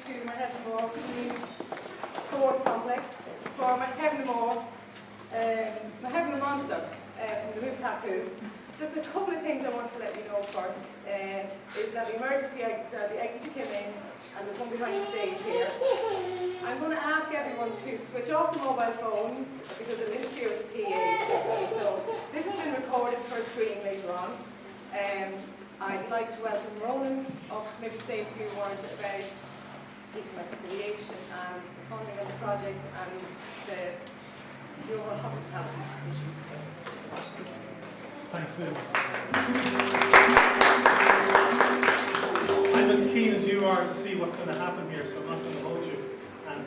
to MuirhevnaMonster Sports Complex for MuirhevnaMonster from the MuPaPu. Just a couple of things I want to let you know first is that the emergency exits are the exit you came in, and there's one behind the stage here. I'm going to ask everyone to switch off the mobile phones because it'll interfere with the PA system. So this has been recorded for a screening later on. I'd like to welcome Ronan up to maybe say a few words about peace and reconciliation and the funding of the project and the overall hospitality issues. Thanks, Lou. I'm as keen as you are to see what's going to happen here, so I'm not going to hold you.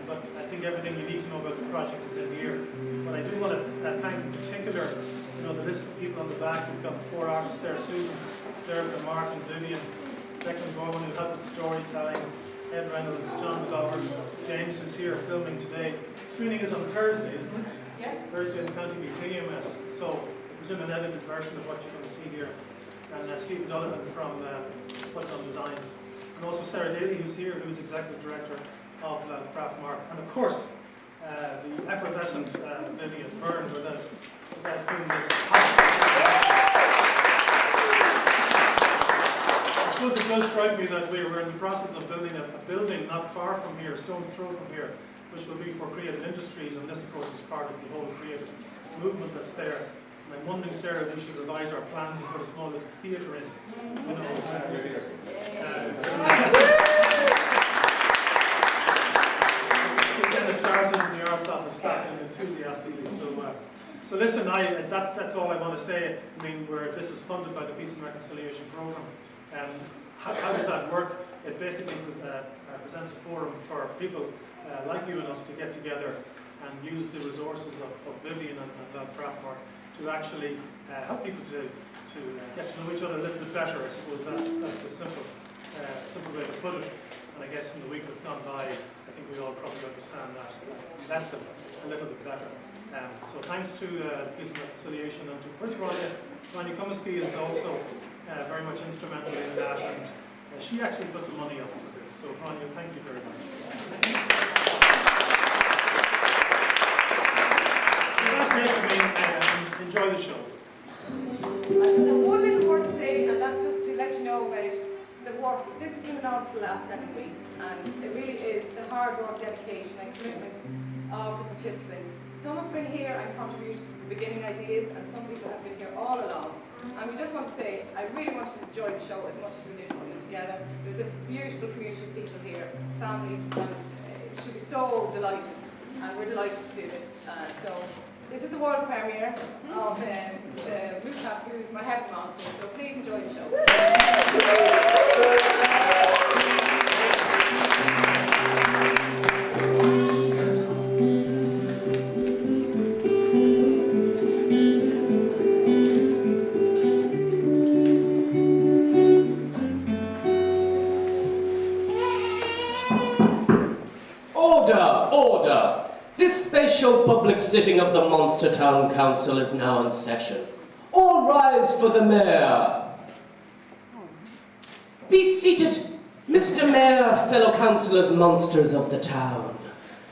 But I think everything you need to know about the project is in here. But I do want to thank in particular, the list of people on the back. We've got the 4 artists there: Susan, Derek, Mark, and Vivian, Declan Gorman, who helped with storytelling, Ed Reynolds, John McGovern, James, who's here filming today. Screening is on Thursday, isn't it? Yeah. Thursday in the County Museum. So there's an edited version of what you're going to see here. And Stephen Donovan from Sputdown Designs. And also Sarah Daly, who's here, who's Executive Director of Craft Mark. And of course, the effervescent Vivian Byrne, without doing this. I suppose it does strike me that we're in the process of building a building not far from here, stone's throw from here, which will be for creative industries, and this of course is part of the whole creative movement that's there. And I'm wondering, Sarah, if we should revise our plans and put a small little theatre in. So get the stars in the arts office clapping enthusiastically. So listen, that's all I want to say. I mean, this is funded by the Peace and Reconciliation Programme. How does that work? It basically presents a forum for people like you and us to get together and use the resources of Vivian and Craft Mark to actually help people to get to know each other a little bit better. I suppose that's a simple way to put it. And I guess in the week that's gone by, I think we all probably understand that lesson a little bit better. So thanks to Peace and Reconciliation, and to Rania Kumiski is also very much instrumental in that, and she actually put the money up for this. So Rania, thank you very much. So that's it. I mean, enjoy the show. There's one little word to say, and that's just to let you know about the work. This has been going on for the last 7 weeks, and it really is the hard work, dedication, and commitment of the participants. Some have been here and contributed to the beginning ideas, and some people have been here all along. And we just want to say, I really want you to enjoy the show as much as we did putting it together. There's a beautiful community of people here, families, and it should be so delighted. And we're delighted to do this. So this is the world premiere of the MuPaPu MuirhevnaMonster. So please enjoy the show. Order! This special public sitting of the Monster Town Council is now in session. All rise for the Mayor. Be seated, Mr. Mayor, fellow councillors, monsters of the town.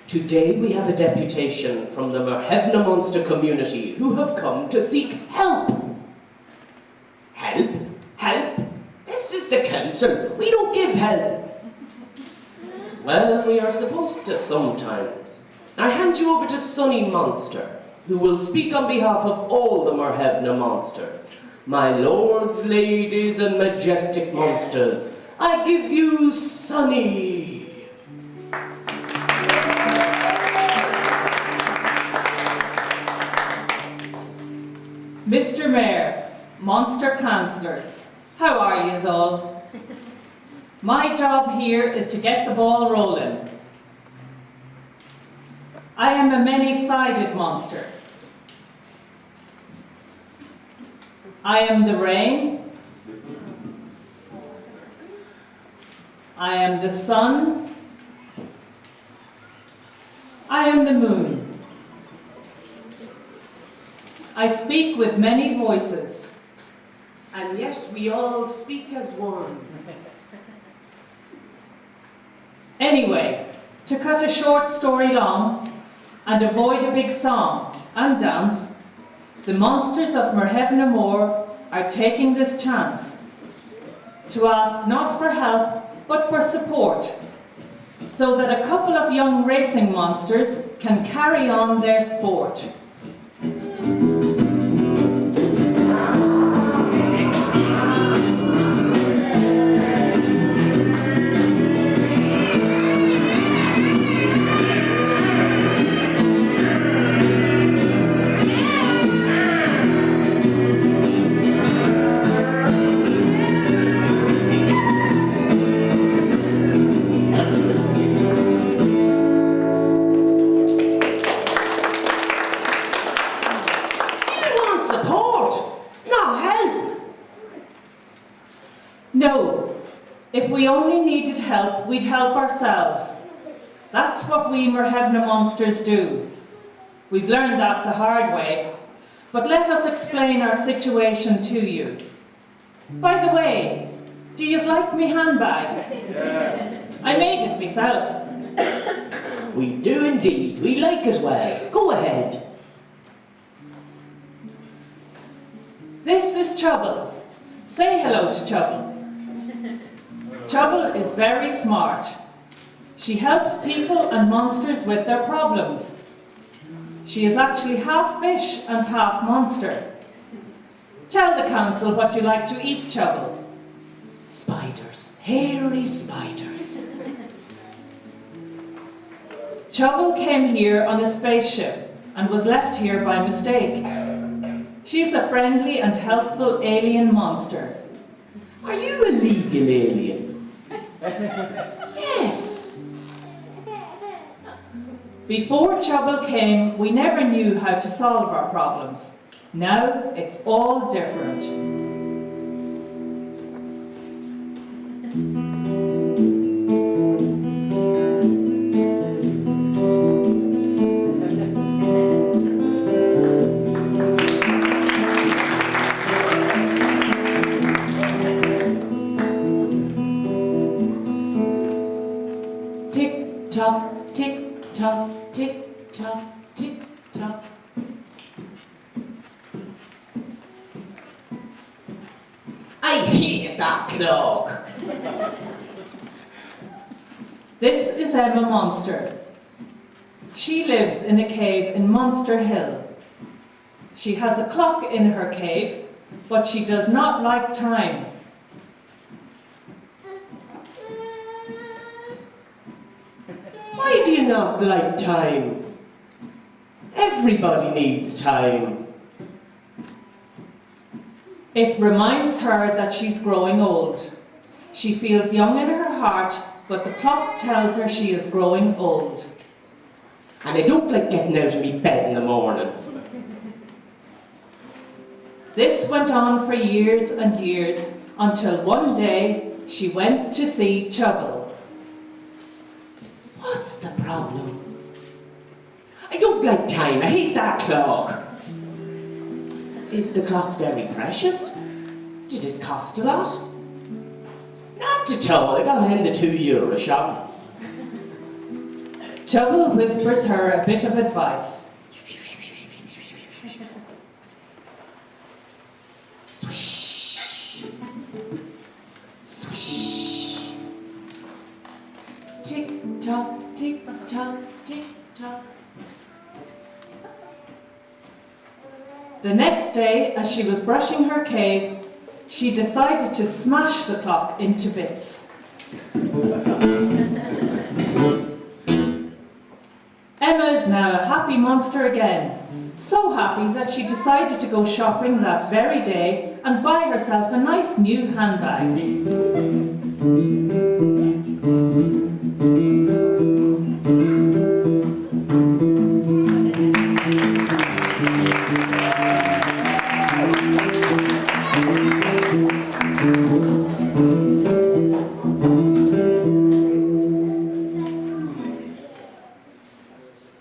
Today we have a deputation from the MuirhevnaMonster community who have come to seek help. Help? Help? This is the council. We don't give help. Well, we are supposed to sometimes. I hand you over to Sonny Monster, who will speak on behalf of all the MuirhevnaMonsters. My lords, ladies, and majestic monsters, I give you Sonny. Mr. Mayor, Monster Councillors, how are yous all? My job here is to get the ball rolling. I am a many-sided monster. I am the rain. I am the sun. I am the moon. I speak with many voices. And yet we all speak as one. Anyway, to cut a short story long and avoid a big song and dance, the monsters of MuirhevnaMoor are taking this chance to ask not for help but for support, so that a couple of young racing monsters can carry on their sport. No, if we only needed help, we'd help ourselves. That's what we MuirhevnaMonsters do. We've learned that the hard way, but let us explain our situation to you. By the way, do you like me handbag? Yeah. I made it myself. We do indeed. We like it well. Go ahead. This is Trouble. Say hello to Trouble. Trouble is very smart. She helps people and monsters with their problems. She is actually half fish and half monster. Tell the council what you like to eat, Trouble. Spiders. Hairy spiders. Trouble came here on a spaceship and was left here by mistake. She's a friendly and helpful alien monster. Are you a legal alien? Yes. Before Trouble came, we never knew how to solve our problems. Now it's all different. Tick-tock, tick-tock, tick-tock, tick-tock. I hate that clock. This is Emma Monster. She lives in a cave in Monster Hill. She has a clock in her cave, but she does not like time. Why do you not like time? Everybody needs time. It reminds her that she's growing old. She feels young in her heart, but the clock tells her she is growing old. And I don't like getting out of my bed in the morning. This went on for years and years, until one day she went to see Trouble. What's the problem? I don't like time. I hate that clock. Is the clock very precious? Did it cost a lot? Not at all. I got it in the €2 shop. Trouble whispers her a bit of advice. Swish. Swish. Tick-tock, tick-tock, tick-tock. The next day, as she was brushing her cave, she decided to smash the clock into bits. Emma is now a happy monster again. So happy that she decided to go shopping that very day and buy herself a nice new handbag.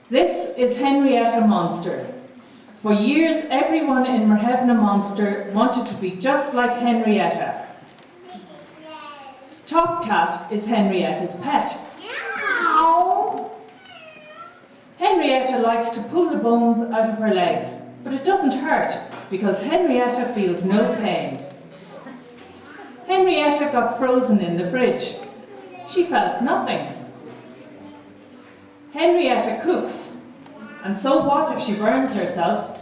This is Monster. For years, everyone in MuirhevnaMonster wanted to be just like Henrietta. Top Cat is Henrietta's pet. Henrietta likes to pull the bones out of her legs, but it doesn't hurt because Henrietta feels no pain. Henrietta got frozen in the fridge. She felt nothing. Henrietta cooks, and so what if she burns herself?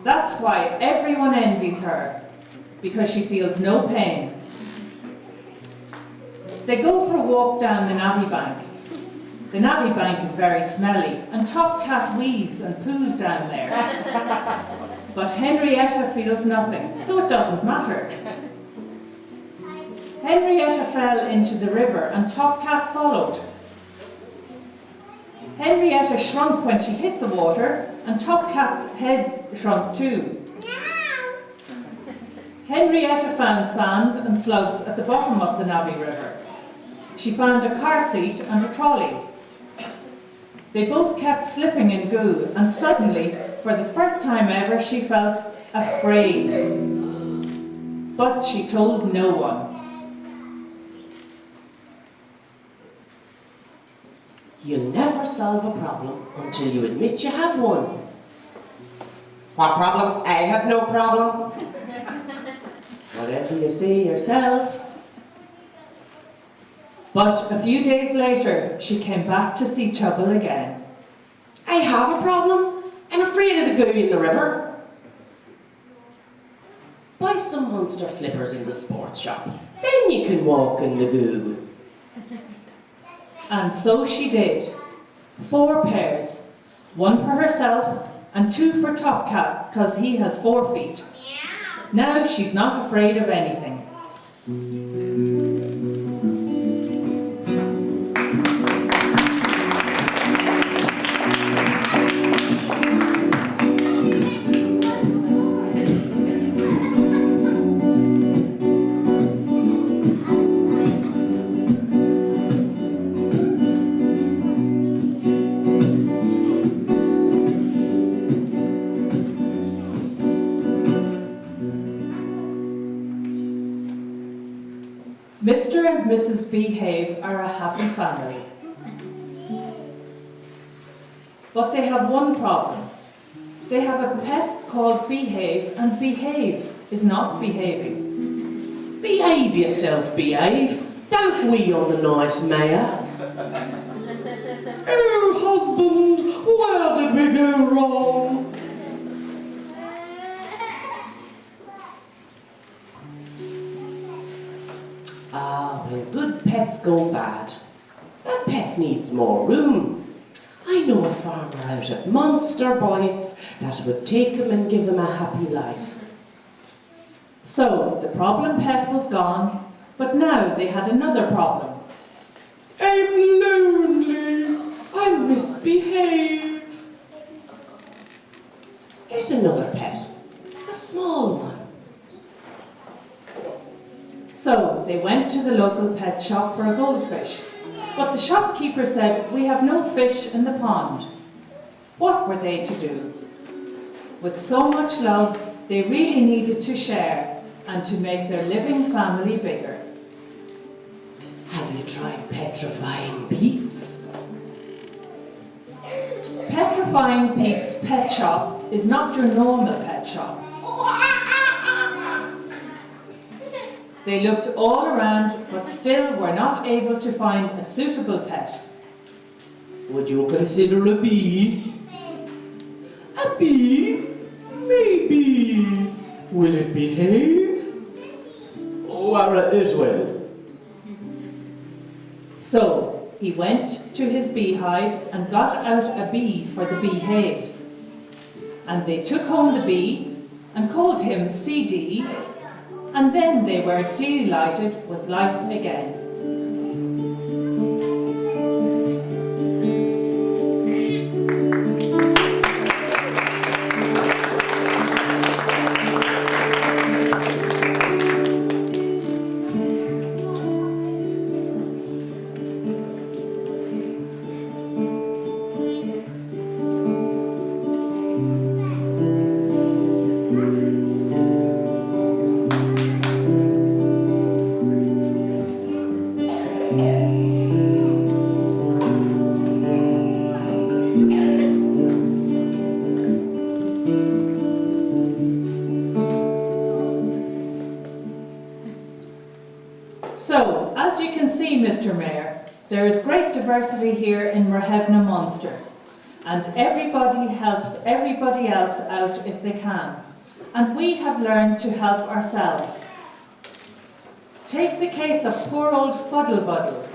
That's why everyone envies her, because she feels no pain. They go for a walk down the Navy Bank. The Navy Bank is very smelly, and Top Cat wheezes and poos down there. But Henrietta feels nothing, so it doesn't matter. Henrietta fell into the river, and Top Cat followed. Henrietta shrunk when she hit the water, and Top Cat's head shrunk too. Henrietta found sand and slugs at the bottom of the Navy River. She found a car seat and a trolley. They both kept slipping in goo, and suddenly, for the first time ever, she felt afraid. But she told no one. You'll never solve a problem until you admit you have one. What problem? I have no problem. Whatever you say yourself. But a few days later, she came back to see trouble again. I have a problem. I'm afraid of the goo in the river. Buy some monster flippers in the sports shop. Then you can walk in the goo. And so she did. 4 pairs. 1 for herself and 2 for Top Cat, because he has 4 feet. Now she's not afraid of anything. Mr. and Mrs. Behave are a happy family. But they have one problem. They have a pet called Behave, and Behave is not behaving. Behave yourself, Behave. Don't we on the nice mare? Oh, husband, where did we go wrong? Ah, when good pets go bad, that pet needs more room. I know a farmer out at Monster, boys, that would take him and give him a happy life. So the problem pet was gone, but now they had another problem. I'm lonely. I misbehave. Get another pet, a small one. So they went to the local pet shop for a goldfish. But the shopkeeper said, "We have no fish in the pond." What were they to do? With so much love, they really needed to share and to make their living family bigger. Have you tried petrifying Pete's? Petrifying Pete's pet shop is not your normal pet shop. They looked all around, but still were not able to find a suitable pet. Would you consider a bee? A bee? Maybe. Will it behave? Or it will. So he went to his beehive and got out a bee for the Behaves. And they took home the bee and called him CD, and then they were delighted with life again. So, as you can see, Mr. Mayor, there is great diversity here in MuirhevnaMonster, and everybody helps everybody else out if they can. And we have learned to help ourselves. Take the case of poor old Fuddlebuddle.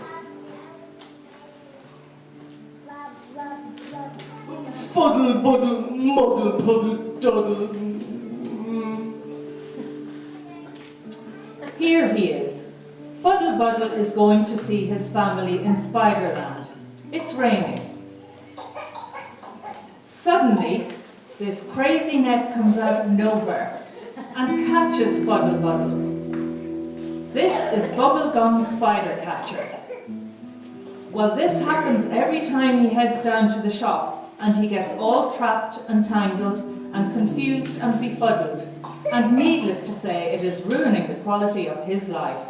Fuddle, buddle, muddle, puddle, duddle. Here he is. Fuddlebuddle is going to see his family in Spiderland. It's raining. Suddenly, this crazy net comes out of nowhere and catches Fuddlebuddle. This is Bubblegum Spider-Catcher. Well, this happens every time he heads down to the shop, and he gets all trapped and tangled and confused and befuddled, and needless to say, it is ruining the quality of his life.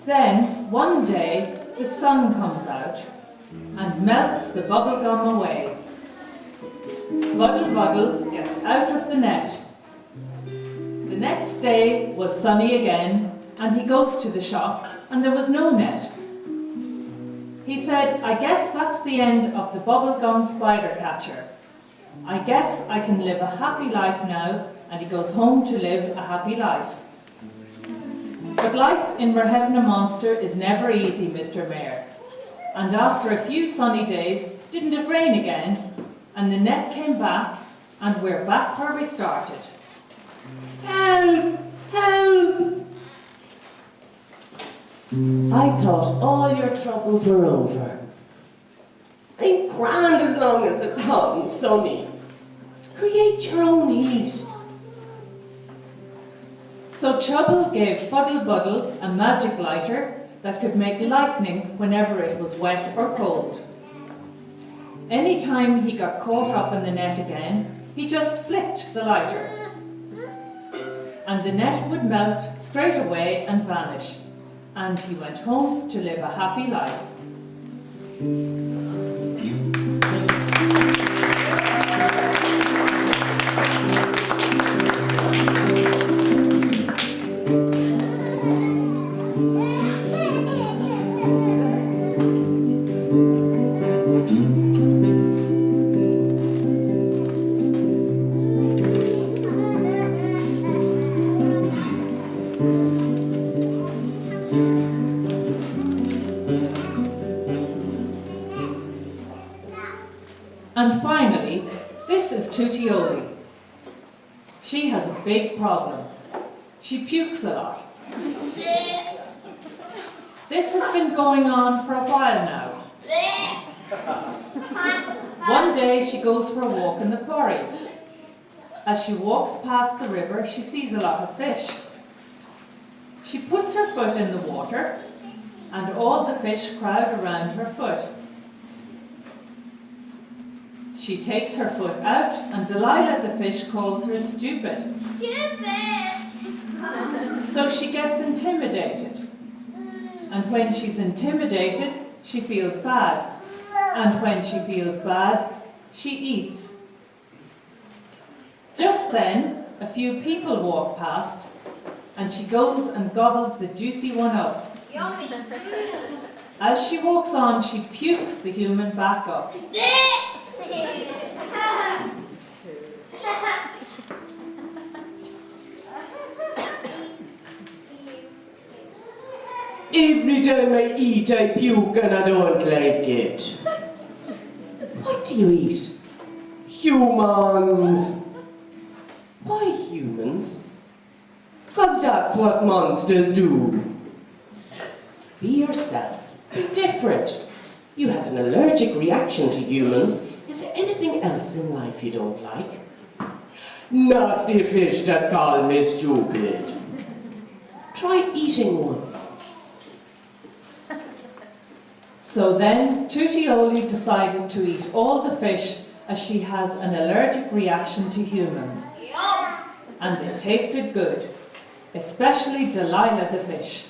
Then, one day, the sun comes out and melts the bubblegum away. Fuddlebuddle gets out of the net. The next day was sunny again, and he goes to the shop, and there was no net. He said, "I guess that's the end of the bubblegum spider catcher. I guess I can live a happy life now," and he goes home to live a happy life. But life in MuirhevnaMonster is never easy, Mr. Mayor. And after a few sunny days, didn't it rain again? And the net came back, and we're back where we started. Help! Help! I thought all your troubles were over. I'm grand as long as it's hot and sunny. Create your own heat. So Trouble gave Fuddlebuddle a magic lighter that could make lightning whenever it was wet or cold. Any time he got caught up in the net again, he just flicked the lighter. And the net would melt straight away and vanish. And he went home to live a happy life. And finally, this is Tutioli. She has a big problem. She pukes a lot. This has been going on for a while now. One day she goes for a walk in the quarry. As she walks past the river, she sees a lot of fish. She puts her foot in the water, and all the fish crowd around her foot. She takes her foot out, and Delilah the fish calls her stupid. Stupid! So she gets intimidated. And when she's intimidated, she feels bad. And when she feels bad, she eats. Just then, a few people walk past, and she goes and gobbles the juicy one up. Yummy! As she walks on, she pukes the human back up. Every time I eat, I puke and I don't like it. What do you eat? Humans. Why humans? 'Cause that's what monsters do. Be yourself. Be different. You have an allergic reaction to humans. Is there anything else in life you don't like? Nasty fish that call me stupid. Try eating one. So then, Tutioli decided to eat all the fish as she has an allergic reaction to humans. And they tasted good, especially Delilah the fish.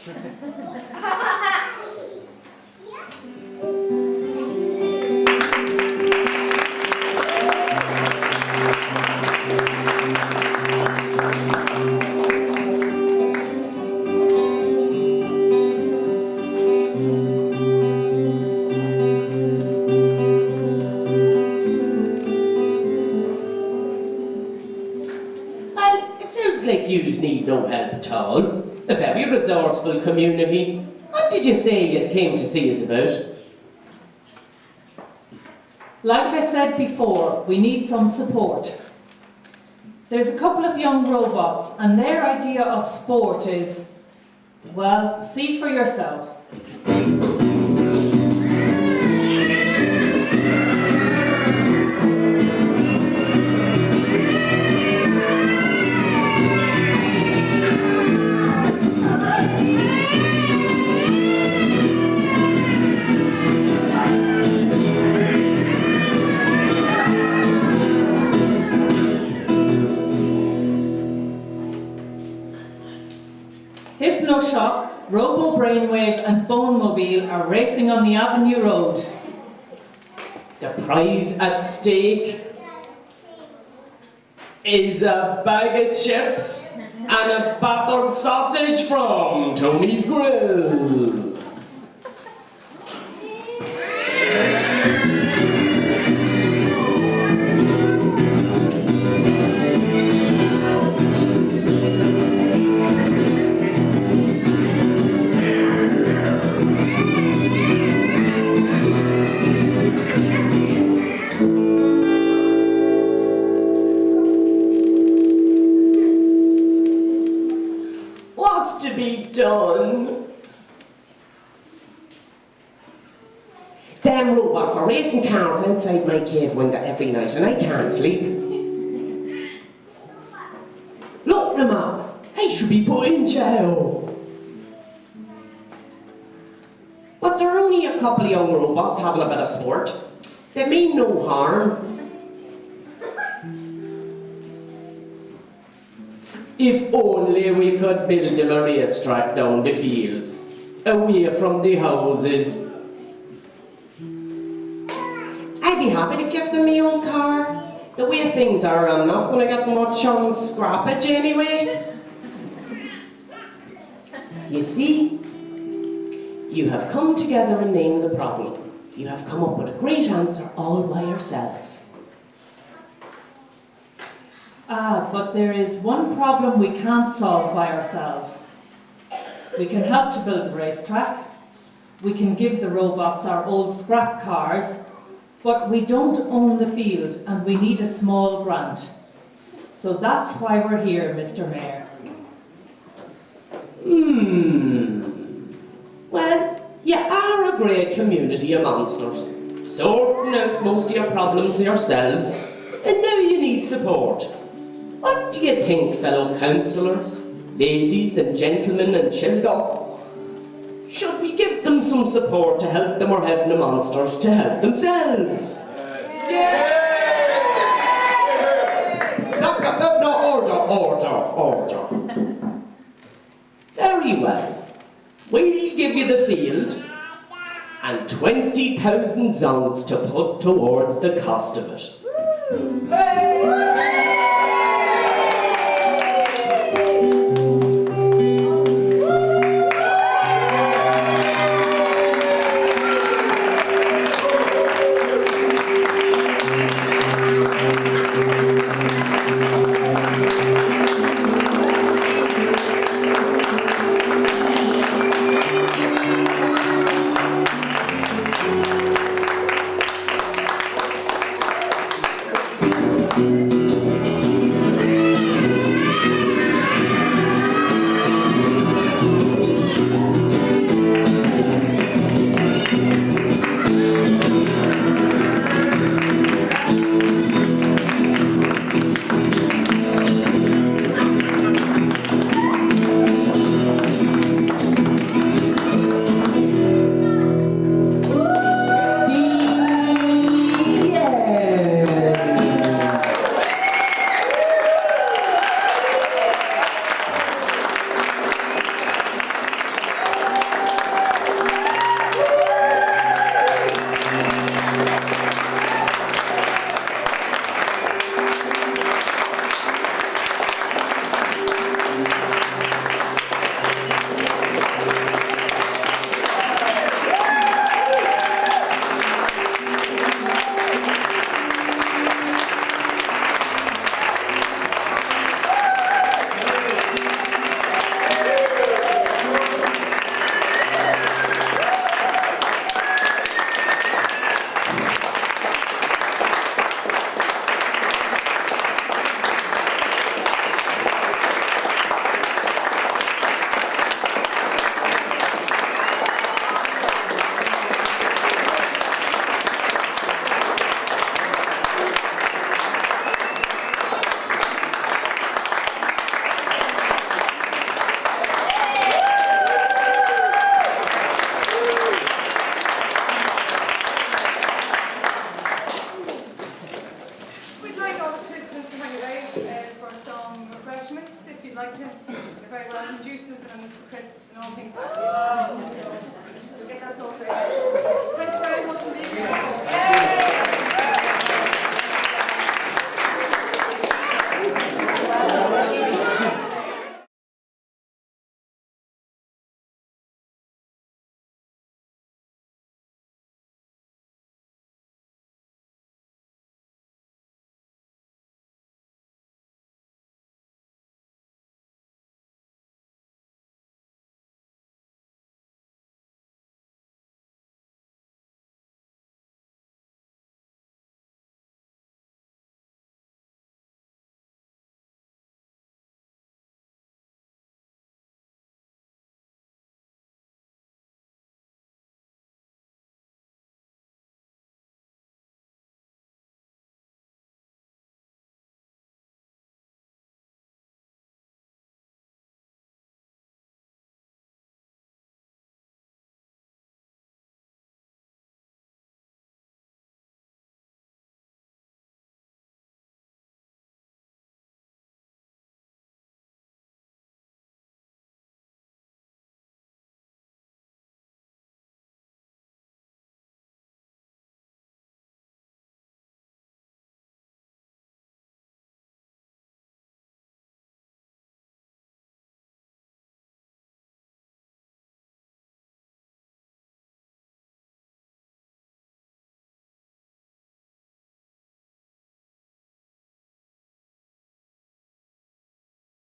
Sounds like yous need no help at all. A very resourceful community. What did you say you came to see us about? Like I said before, we need some support. There's a couple of young robots, and their idea of sport is, well, see for yourself. Shock, Robo Brainwave and Bone Mobile are racing on the Avenue Road. The prize at stake is a bag of chips and a battered sausage from Tony's Grill. What's to be done? Damn robots are racing cars outside my cave window every night and I can't sleep. Look them up! They should be put in jail! But they're only a couple of young robots having a bit of sport. They mean no harm. If only we could build them a racetrack down the fields, away from the houses. I'd be happy to give them my own car. The way things are, I'm not going to get much on scrappage anyway. You see, you have come together and named the problem. You have come up with a great answer all by yourselves. But there is one problem we can't solve by ourselves. We can help to build the racetrack. We can give the robots our old scrap cars, but we don't own the field and we need a small grant. So that's why we're here, Mr. Mayor. Well, you are a great community of monsters, sorting out most of your problems yourselves, and now you need support. What do you think, fellow councillors, ladies and gentlemen and children? Should we give them some support to help the MuirhevnaMonsters to help themselves? No, order. Very well. We'll give you the field and 20,000 zongs to put towards the cost of it. you'd like to, you're very welcome, juices and crisps and all things like that. So we'll get that sorted. Thanks very much indeed.